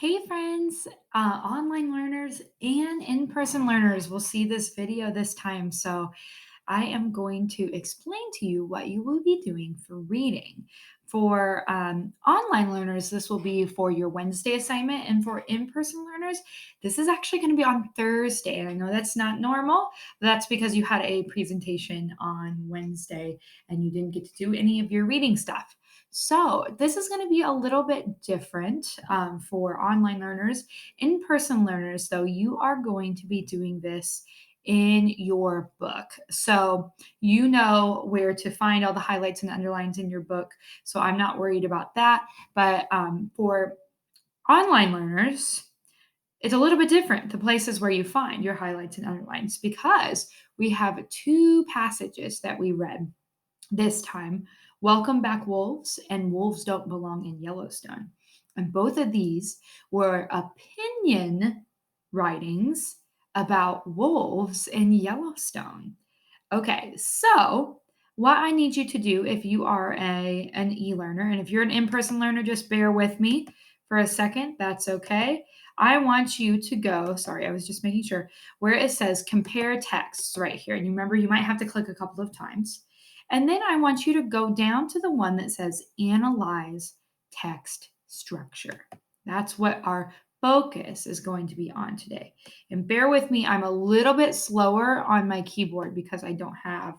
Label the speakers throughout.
Speaker 1: Hey friends, online learners and in-person learners will see this video this time. So I am going to explain to you what you will be doing for reading. For online learners, this will be for your Wednesday assignment. And for in-person learners, this is actually going to be on Thursday. And I know that's not normal, but that's because you had a presentation on Wednesday and you didn't get to do any of your reading stuff. So, this is going to be a little bit different for online learners. In person learners, though, you are going to be doing this in your book. So, you know where to find all the highlights and underlines in your book. So, I'm not worried about that. But for online learners, it's a little bit different, the places where you find your highlights and underlines, because we have two passages that we read this time: Welcome Back Wolves and Wolves Don't Belong in Yellowstone. And both of these were opinion writings about wolves in Yellowstone. Okay, so what I need you to do if you are an e-learner, and if you're an in-person learner, just bear with me for a second. That's okay. I want you to go, sorry, I was just making sure, where it says compare texts right here. And you remember you might have to click a couple of times. And then I want you to go down to the one that says analyze text structure. That's what our focus is going to be on today. And bear with me, I'm a little bit slower on my keyboard because I don't have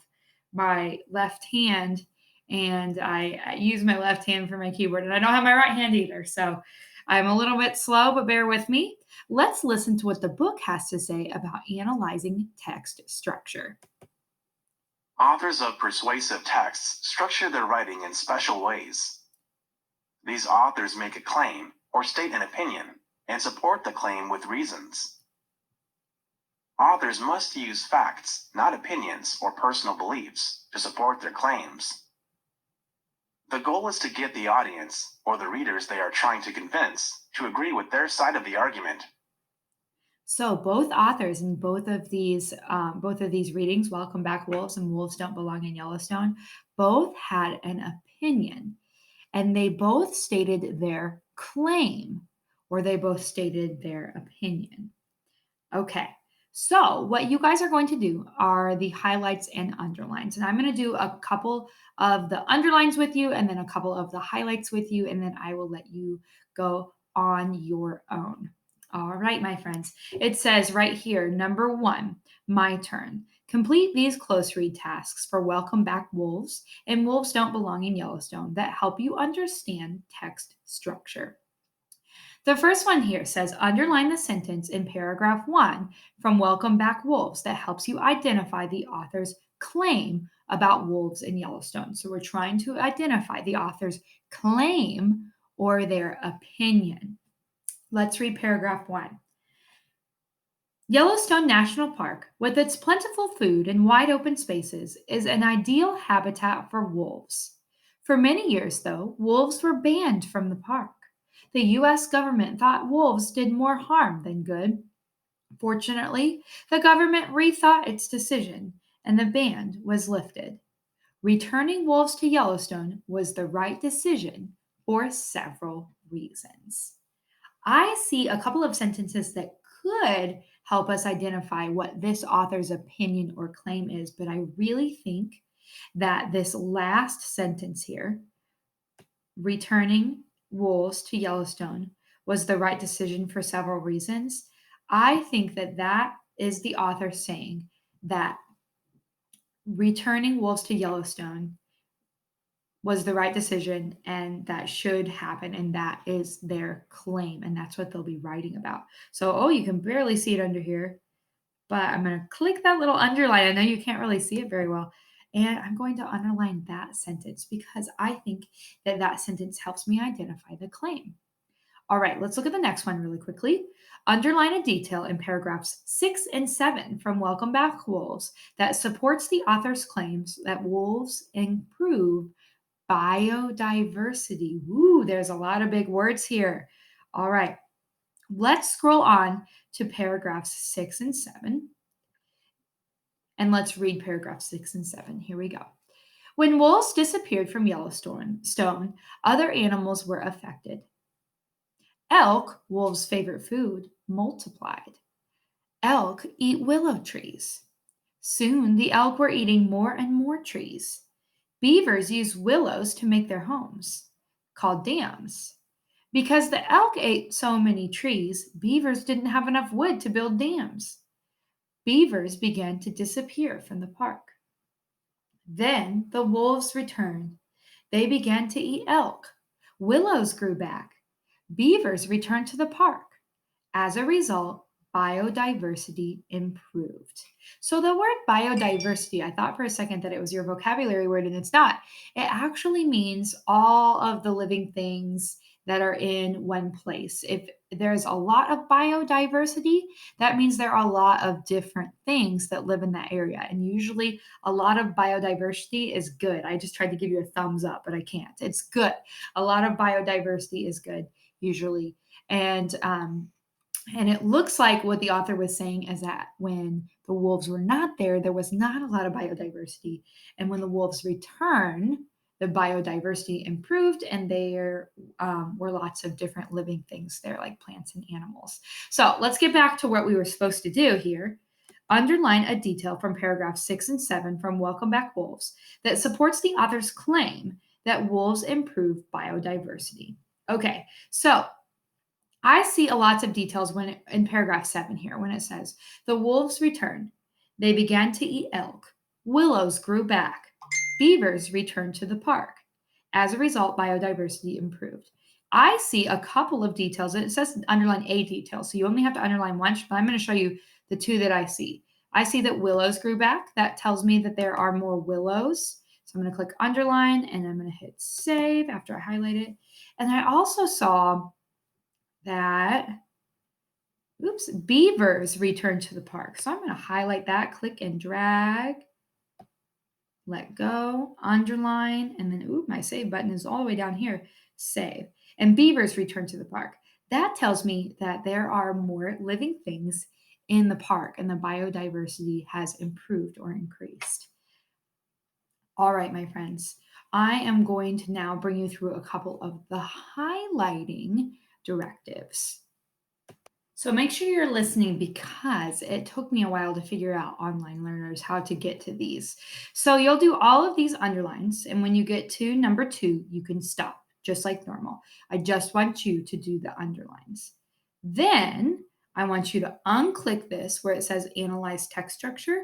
Speaker 1: my left hand, and I use my left hand for my keyboard, and I don't have my right hand either. So I'm a little bit slow, but bear with me. Let's listen to what the book has to say about analyzing text structure.
Speaker 2: Authors of persuasive texts structure their writing in special ways. These authors make a claim or state an opinion and support the claim with reasons. Authors must use facts, not opinions or personal beliefs, to support their claims. The goal is to get the audience, or the readers they are trying to convince, to agree with their side of the argument.
Speaker 1: So both authors in both of these readings, Welcome Back Wolves and Wolves Don't Belong in Yellowstone, both had an opinion, and they both stated their claim, or they both stated their opinion. Okay. So, what you guys are going to do are the highlights and underlines. And I'm going to do a couple of the underlines with you and then a couple of the highlights with you. And then I will let you go on your own. All right, my friends. It says right here, number one, my turn. Complete these close read tasks for Welcome Back Wolves and Wolves Don't Belong in Yellowstone that help you understand text structure. The first one here says underline the sentence in paragraph one from Welcome Back Wolves that helps you identify the author's claim about wolves in Yellowstone. So we're trying to identify the author's claim or their opinion. Let's read paragraph one. Yellowstone National Park, with its plentiful food and wide open spaces, is an ideal habitat for wolves. For many years, though, wolves were banned from the park. The U.S. government thought wolves did more harm than good. Fortunately, the government rethought its decision and the ban was lifted. Returning wolves to Yellowstone was the right decision for several reasons. I see a couple of sentences that could help us identify what this author's opinion or claim is, but I really think that this last sentence here, returning wolves to Yellowstone, was the right decision for several reasons. I think that that is the author saying that returning wolves to Yellowstone was the right decision and that should happen, and that is their claim, and that's what they'll be writing about. So, oh, you can barely see it under here, but I'm going to click that little underline. I know you can't really see it very well, and I'm going to underline that sentence because I think that that sentence helps me identify the claim. All right, let's look at the next one really quickly. Underline a detail in paragraphs 6 and 7 from Welcome Back Wolves that supports the author's claims that wolves improve biodiversity. Woo, there's a lot of big words here. All right, let's scroll on to paragraphs 6 and 7. And let's read paragraphs 6 and 7. Here we go. When wolves disappeared from Yellowstone, other animals were affected. Elk, wolves' favorite food, multiplied. Elk eat willow trees. Soon the elk were eating more and more trees. Beavers used willows to make their homes, called dams. Because the elk ate so many trees, beavers didn't have enough wood to build dams. Beavers began to disappear from the park. Then the wolves returned. They began to eat elk. Willows grew back. Beavers returned to the park. As a result, biodiversity improved. So, the word biodiversity, I thought for a second that it was your vocabulary word, and it's not. It actually means all of the living things that are in one place. If there's a lot of biodiversity, that means there are a lot of different things that live in that area. And usually, a lot of biodiversity is good. I just tried to give you a thumbs up, but I can't. It's good. A lot of biodiversity is good, usually. And it looks like what the author was saying is that when the wolves were not there, there was not a lot of biodiversity. And when the wolves return, the biodiversity improved, and there were lots of different living things there, like plants and animals. So let's get back to what we were supposed to do here. Underline a detail from paragraph 6 and 7 from Welcome Back Wolves that supports the author's claim that wolves improve biodiversity. Okay, so I see a lots of details when in paragraph 7 here when it says the wolves returned. They began to eat elk. Willows grew back. Beavers returned to the park. As a result, biodiversity improved. I see a couple of details, and it says underline a detail, so you only have to underline one, but I'm going to show you the two that I see. I see that willows grew back. That tells me that there are more willows. So I'm going to click underline, and I'm going to hit save after I highlight it. And I also saw that, oops, beavers returned to the park. So I'm going to highlight that, click and drag, let go, underline, and then, my save button is all the way down here, save. And beavers return to the park. That tells me that there are more living things in the park and the biodiversity has improved or increased. All right, my friends, I am going to now bring you through a couple of the highlighting directives. So make sure you're listening because it took me a while to figure out online learners how to get to these. So you'll do all of these underlines, and when you get to number 2, you can stop just like normal. I just want you to do the underlines. Then I want you to unclick this where it says analyze text structure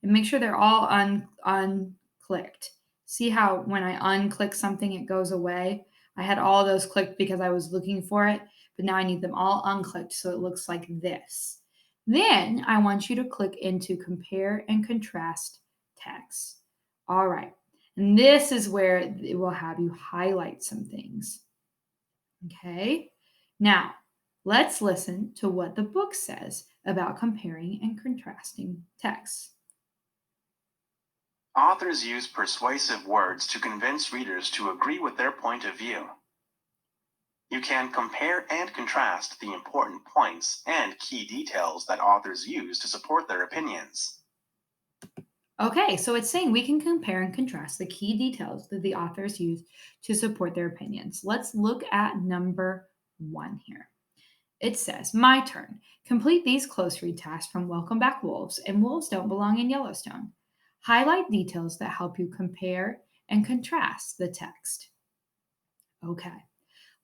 Speaker 1: and make sure they're all unclicked. See how when I unclick something, it goes away? I had all those clicked because I was looking for it, but now I need them all unclicked so it looks like this. Then I want you to click into compare and contrast text. All right. And this is where it will have you highlight some things. Okay. Now, let's listen to what the book says about comparing and contrasting texts.
Speaker 2: Authors use persuasive words to convince readers to agree with their point of view. You can compare and contrast the important points and key details that authors use to support their opinions.
Speaker 1: Okay, so it's saying we can compare and contrast the key details that the authors use to support their opinions. Let's look at number 1 here. It says, my turn. Complete these close read tasks from Welcome Back Wolves and Wolves Don't Belong in Yellowstone. Highlight details that help you compare and contrast the text. Okay,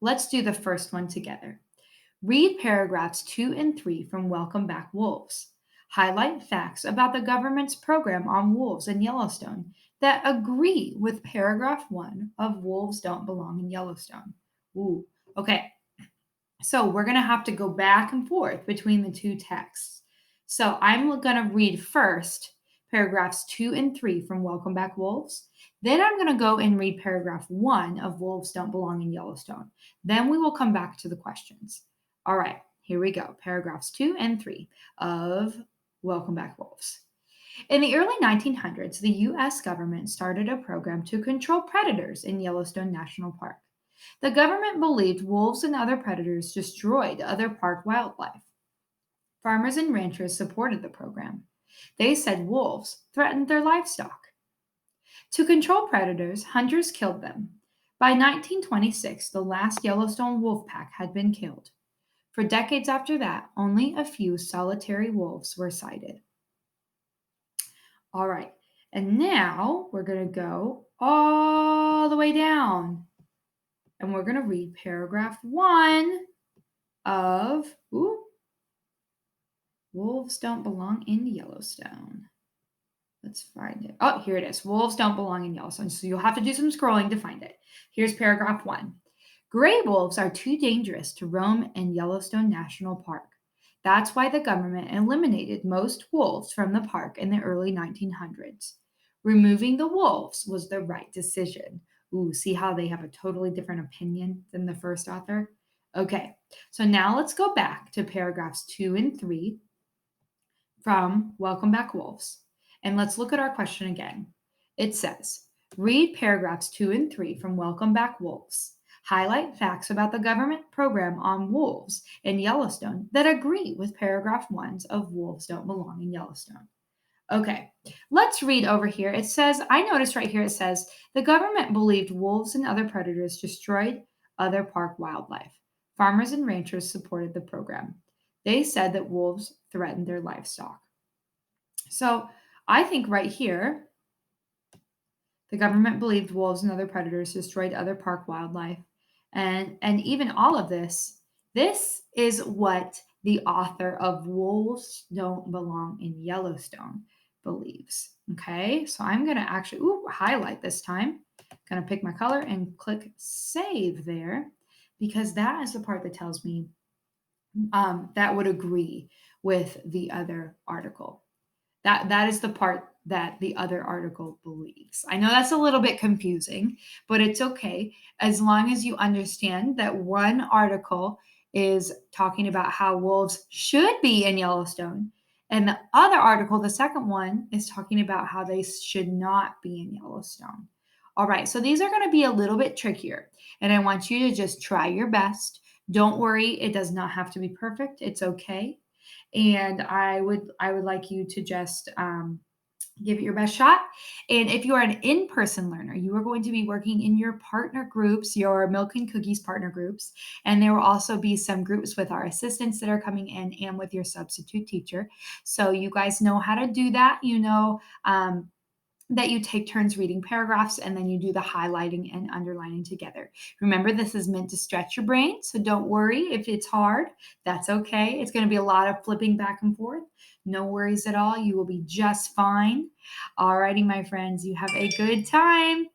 Speaker 1: let's do the first one together. Read paragraphs 2 and 3 from Welcome Back Wolves. Highlight facts about the government's program on wolves in Yellowstone that agree with paragraph 1 of Wolves Don't Belong in Yellowstone. Ooh, okay. So we're going to have to go back and forth between the two texts. So I'm going to read first paragraphs 2 and 3 from Welcome Back Wolves. Then I'm going to go and read paragraph 1 of Wolves Don't Belong in Yellowstone. Then we will come back to the questions. All right, here we go. Paragraphs 2 and 3 of Welcome Back Wolves. In the early 1900s, the U.S. government started a program to control predators in Yellowstone National Park. The government believed wolves and other predators destroyed other park wildlife. Farmers and ranchers supported the program. They said wolves threatened their livestock. To control predators, hunters killed them. By 1926, the last Yellowstone wolf pack had been killed. For decades after that, only a few solitary wolves were sighted. All right, and now we're going to go all the way down and we're going to read paragraph 1 of Wolves Don't Belong in Yellowstone. Let's find it. Oh, here it is. Wolves don't belong in Yellowstone. So you'll have to do some scrolling to find it. Here's paragraph 1. Gray wolves are too dangerous to roam in Yellowstone National Park. That's why the government eliminated most wolves from the park in the early 1900s. Removing the wolves was the right decision. Ooh, see how they have a totally different opinion than the first author? Okay, so now let's go back to paragraphs 2 and 3 from Welcome Back Wolves. And let's look at our question again. It says, read paragraphs 2 and 3 from Welcome Back Wolves. Highlight facts about the government program on wolves in Yellowstone that agree with paragraph 1 of Wolves Don't Belong in Yellowstone. Okay, let's read over here. It says, I noticed right here it says, the government believed wolves and other predators destroyed other park wildlife. Farmers and ranchers supported the program. They said that wolves threatened their livestock. So I think right here, the government believed wolves and other predators destroyed other park wildlife. And even all of this is what the author of Wolves Don't Belong in Yellowstone believes. Okay, so I'm going to actually highlight this time. Going to pick my color and click save there because that is the part that tells me that would agree with the other article. That is the part that the other article believes. I know that's a little bit confusing, but it's okay as long as you understand that one article is talking about how wolves should be in Yellowstone, and the other article, the second one, is talking about how they should not be in Yellowstone. All right, so these are going to be a little bit trickier, and I want you to just try your best. Don't worry, it does not have to be perfect. It's okay, and I would like you to just give it your best shot. And if you are an in-person learner, you are going to be working in your partner groups, your Milk and Cookies partner groups, and there will also be some groups with our assistants that are coming in and with your substitute teacher. So you guys know how to do that. You know that you take turns reading paragraphs and then you do the highlighting and underlining together. Remember, this is meant to stretch your brain, so don't worry if it's hard. That's okay. It's going to be a lot of flipping back and forth. No worries at all. You will be just fine. Alrighty, my friends, you have a good time.